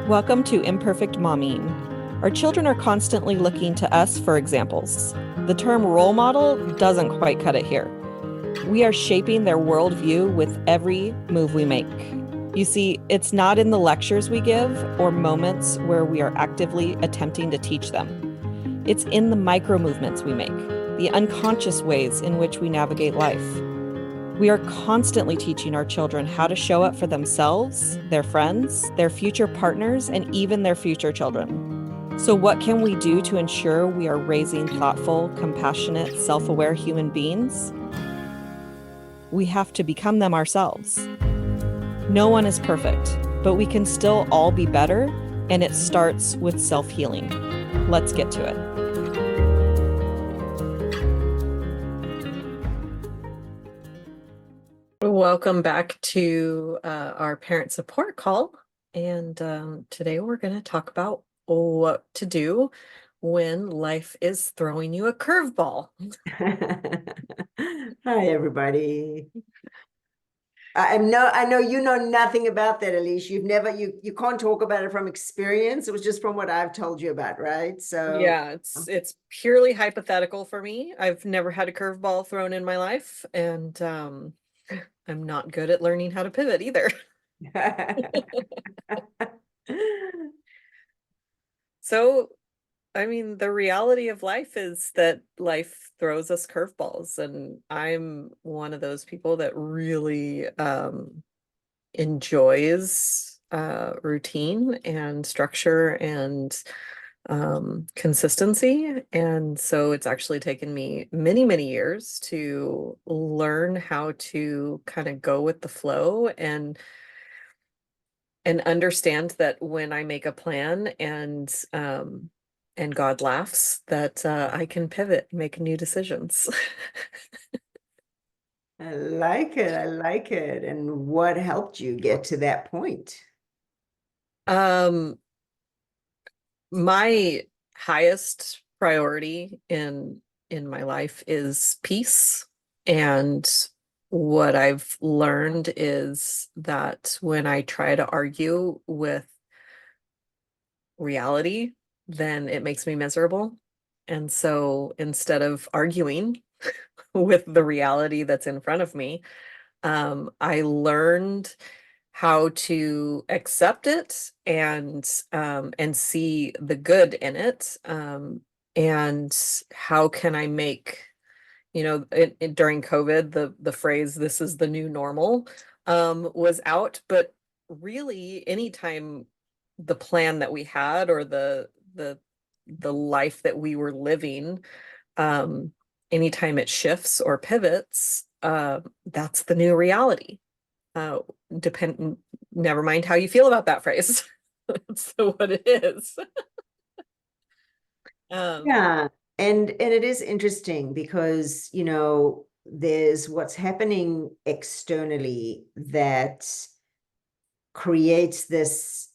Welcome to Imperfect Momming. Our children are constantly looking to us for examples. The term role model doesn't quite cut it here. We are shaping their worldview with every move we make. You see, it's not in the lectures we give or moments where we are actively attempting to teach them. It's in the micro movements we make, the unconscious ways in which we navigate life. We are constantly teaching our children how to show up for themselves, their friends, their future partners, and even their future children. So what can we do to ensure we are raising thoughtful, compassionate, self-aware human beings? We have to become them ourselves. No one is perfect, but we can still all be better, and it starts with self-healing. Let's get to it. Welcome back to our parent support call. And today we're going to talk about what to do when life is throwing you a curveball. Hi, everybody. I know you know nothing about that, Alysia. You can't talk about it from experience. It was just from what I've told you about, right? So yeah, it's purely hypothetical for me. I've never had a curveball thrown in my life, and I'm not good at learning how to pivot either. So, I mean, the reality of life is that life throws us curveballs, and I'm one of those people that really enjoys routine and structure and consistency. And so it's actually taken me many, many years to learn how to kind of go with the flow and understand that when I make a plan and God laughs, that I can pivot, make new decisions. I like it. I like it. And what helped you get to that point? My highest priority in my life is peace. And what I've learned is that when I try to argue with reality, then it makes me miserable. And so instead of arguing with the reality that's in front of me, I learned how to accept it and see the good in it. And how can I make, during COVID, the phrase "this is the new normal" was out, but really anytime the plan that we had or the life that we were living, anytime it shifts or pivots, that's the new reality. Uh, Never mind how you feel about that phrase. That's what it is. Yeah. And it is interesting because, there's what's happening externally that creates this,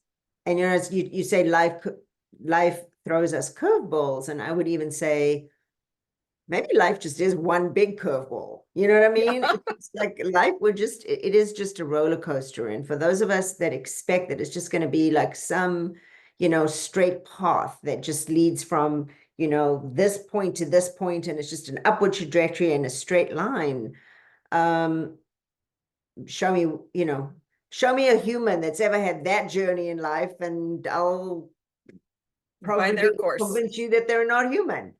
and you say life throws us curveballs, and I would even say maybe life just is one big curveball. You know what I mean? Yeah. It's like life it is just a roller coaster. And for those of us that expect that it's just going to be like some, straight path that just leads from, this point to this point, and it's just an upward trajectory and a straight line. Um, show me, show me a human that's ever had that journey in life, and I'll By probably be their able to course. convince you that they're not human.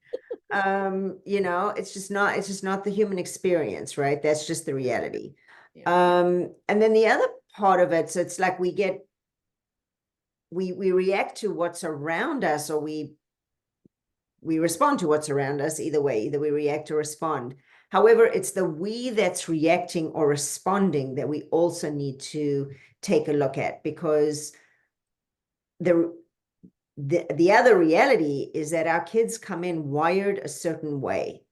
It's just not the human experience, right? That's just the reality. Yeah. And then the other part of it, so it's like we react to what's around us, or we respond to what's around us. Either way, either we react or respond. However, it's the we that's reacting or responding that we also need to take a look at, because the other reality is that our kids come in wired a certain way.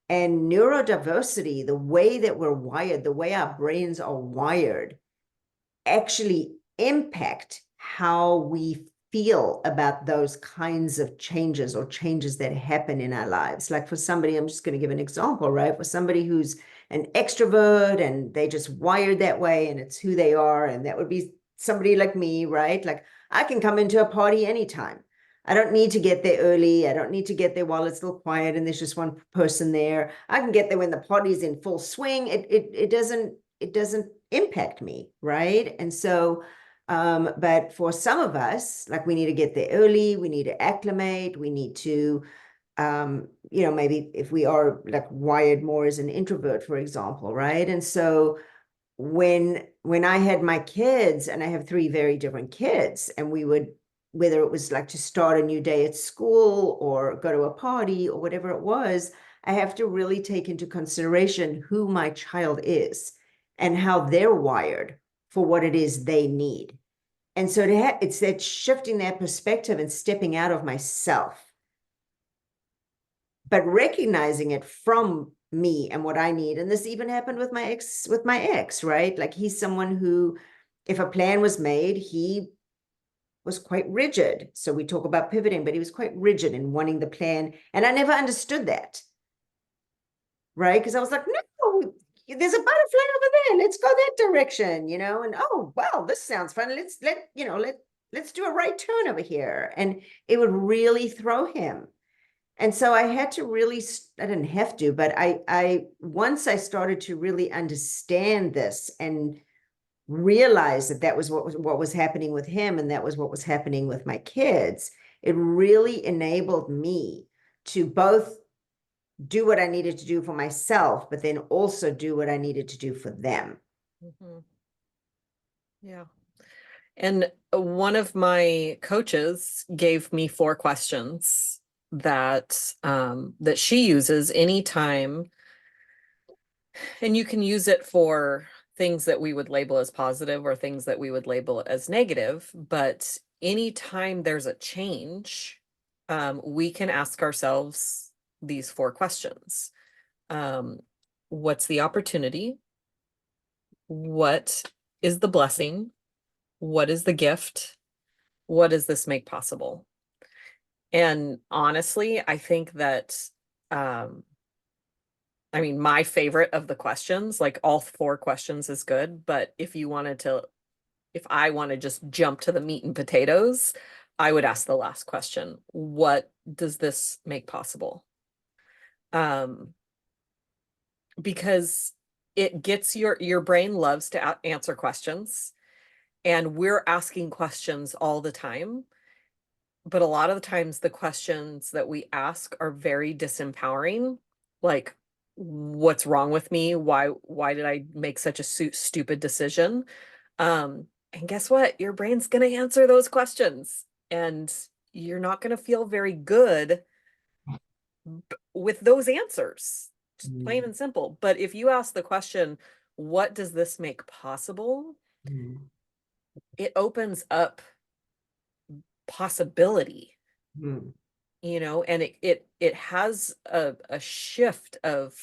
And neurodiversity, the way that we're wired, the way our brains are wired, actually impact how we feel about those kinds of changes or changes that happen in our lives. Like for somebody, I'm just going to give an example, right? For somebody who's an extrovert and they just wired that way and it's who they are, and that would be somebody like me, right? Like I can come into a party anytime. I don't need to get there early. I don't need to get there while it's still quiet and there's just one person there. I can get there when the party's in full swing. It doesn't impact me, right? And so but for some of us, like we need to get there early, we need to acclimate, we need to maybe if we are like wired more as an introvert, for example, right? And so when I had my kids, and I have three very different kids, and we would, whether it was like to start a new day at school or go to a party or whatever it was, I have to really take into consideration who my child is and how they're wired for what it is they need. And so it's that shifting that perspective and stepping out of myself, but recognizing it from me and what I need. And this even happened with my ex, right? Like he's someone who, if a plan was made, he was quite rigid. So we talk about pivoting, but he was quite rigid in wanting the plan. And I never understood that, right? Because I was like, no, there's a butterfly over there. Let's go that direction, and oh, well, this sounds fun. Let's do a right turn over here. And it would really throw him. And so I had to really, I didn't have to, but once I started to really understand this and realize that that was what was happening with him, and that was what was happening with my kids, it really enabled me to both do what I needed to do for myself, but then also do what I needed to do for them. Mm-hmm. Yeah. And one of my coaches gave me 4 questions that she uses anytime, and you can use it for things that we would label as positive or things that we would label as negative, but anytime there's a change, we can ask ourselves these 4 questions. What's the opportunity? What is the blessing? What is the gift? What does this make possible? And honestly, I think that, I mean, my favorite of the questions, like all 4 questions is good, but if I want to just jump to the meat and potatoes, I would ask the last question. What does this make possible? Because it gets your brain loves to answer questions, and we're asking questions all the time. But a lot of the times the questions that we ask are very disempowering. Like, what's wrong with me? Why did I make such a stupid decision? And guess what? Your brain's going to answer those questions, and you're not going to feel very good with those answers. Just plain and simple. But if you ask the question, what does this make possible? It opens up possibility. And it has a shift of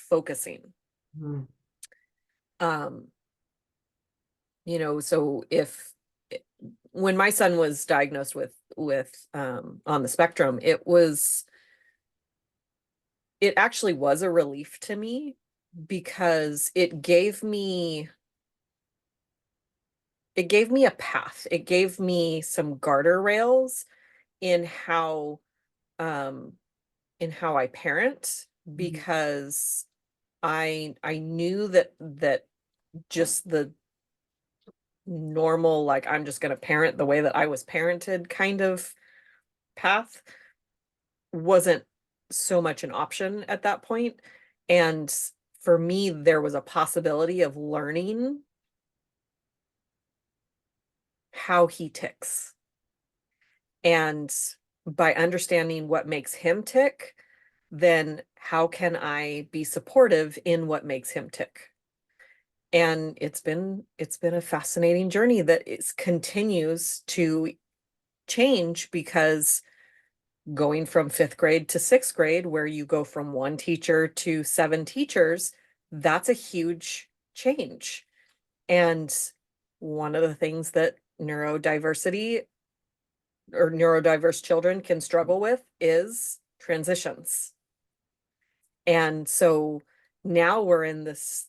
focusing. So when my son was diagnosed with on the spectrum, it actually was a relief to me, because it gave me a path. It gave me some guardrails in how I parent, because I knew that just the normal, like, I'm just going to parent the way that I was parented kind of path wasn't so much an option at that point. And for me, there was a possibility of learning how he ticks. And by understanding what makes him tick, then how can I be supportive in what makes him tick? And it's been a fascinating journey that continues to change, because going from 5th grade to 6th grade, where you go from 1 teacher to 7 teachers, that's a huge change. And one of the things that neurodiversity or neurodiverse children can struggle with is transitions. And so now we're in this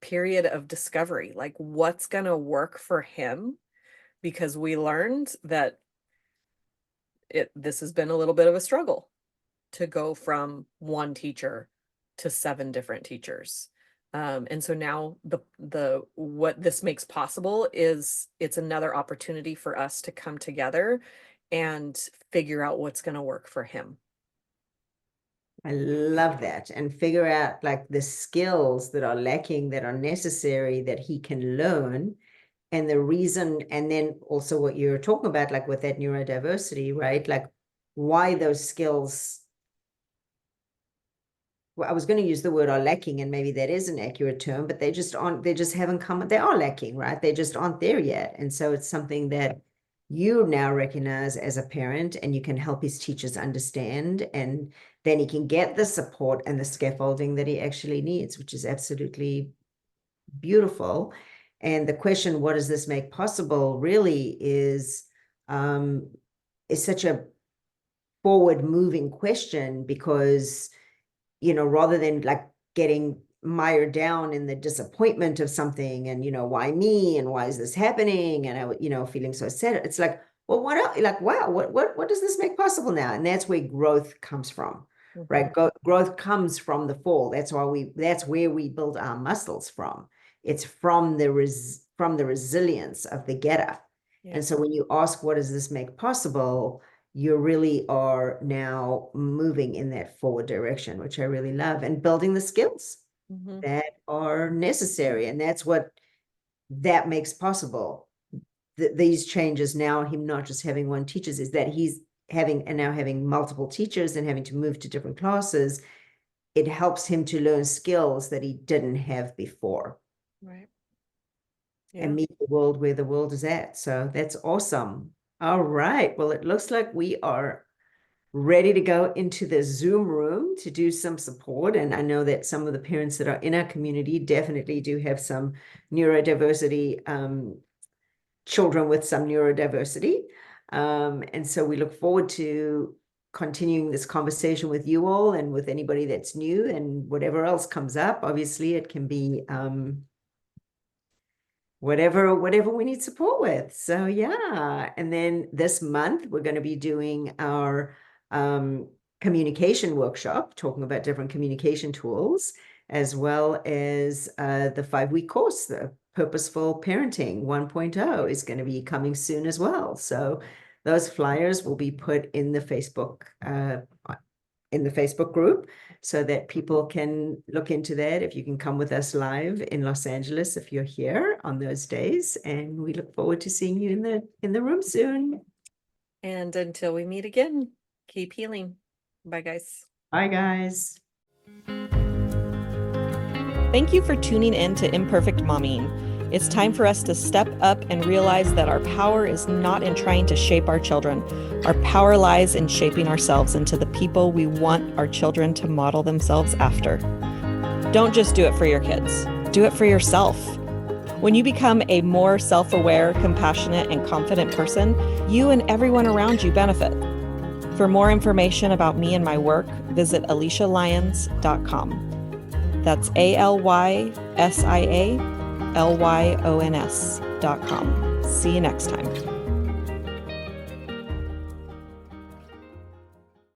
period of discovery, like what's going to work for him, because we learned that this has been a little bit of a struggle to go from one teacher to 7 different teachers. And so now the what this makes possible is it's another opportunity for us to come together and figure out what's going to work for him. I love that. And figure out like the skills that are lacking, that are necessary, that he can learn. And the reason, and then also what you're talking about, like with that neurodiversity, right? Like why those skills, well, I was going to use the word are lacking, and maybe that is an accurate term, but they just haven't come, they are lacking, right? They just aren't there yet. And so it's something that you now recognize as a parent, and you can help his teachers understand, and then he can get the support and the scaffolding that he actually needs, which is absolutely beautiful. And the question, what does this make possible, really is such a forward moving question, because, you know, rather than like getting mired down in the disappointment of something and, you know, why me and why is this happening? And I, you know, feeling so sad. It's like, well, what else? Like, wow, what does this make possible now? And that's where growth comes from, right? Growth comes from the fall. That's where we build our muscles from. It's from the resilience of the get up. Yeah. And so when you ask, what does this make possible? You really are now moving in that forward direction, which I really love, and building the skills that are necessary. And that's what that makes possible. These changes now, him not just having one teacher, is that he's having multiple teachers and having to move to different classes. It helps him to learn skills that he didn't have before. Right. Yeah. And meet the world where the world is at. So that's awesome. All right. Well, it looks like we are ready to go into the Zoom room to do some support. And I know that some of the parents that are in our community definitely do have some neurodiversity, children with some neurodiversity. And so we look forward to continuing this conversation with you all and with anybody that's new, and whatever else comes up. Obviously, it can be whatever we need support with. So yeah. And then this month we're going to be doing our communication workshop, talking about different communication tools, as well as the 5-week course, the Purposeful Parenting 1.0 is going to be coming soon as well. So those flyers will be put in the Facebook group, so that people can look into that. If you can come with us live in Los Angeles, if you're here on those days, and we look forward to seeing you in the room soon. And until we meet again, keep healing. Bye, guys. Bye, guys. Thank you for tuning in to Imperfect Momming. It's time for us to step up and realize that our power is not in trying to shape our children. Our power lies in shaping ourselves into the people we want our children to model themselves after. Don't just do it for your kids. Do it for yourself. When you become a more self-aware, compassionate, and confident person, you and everyone around you benefit. For more information about me and my work, visit alysialyons.com. That's ALYSIALYONS.com. See you next time.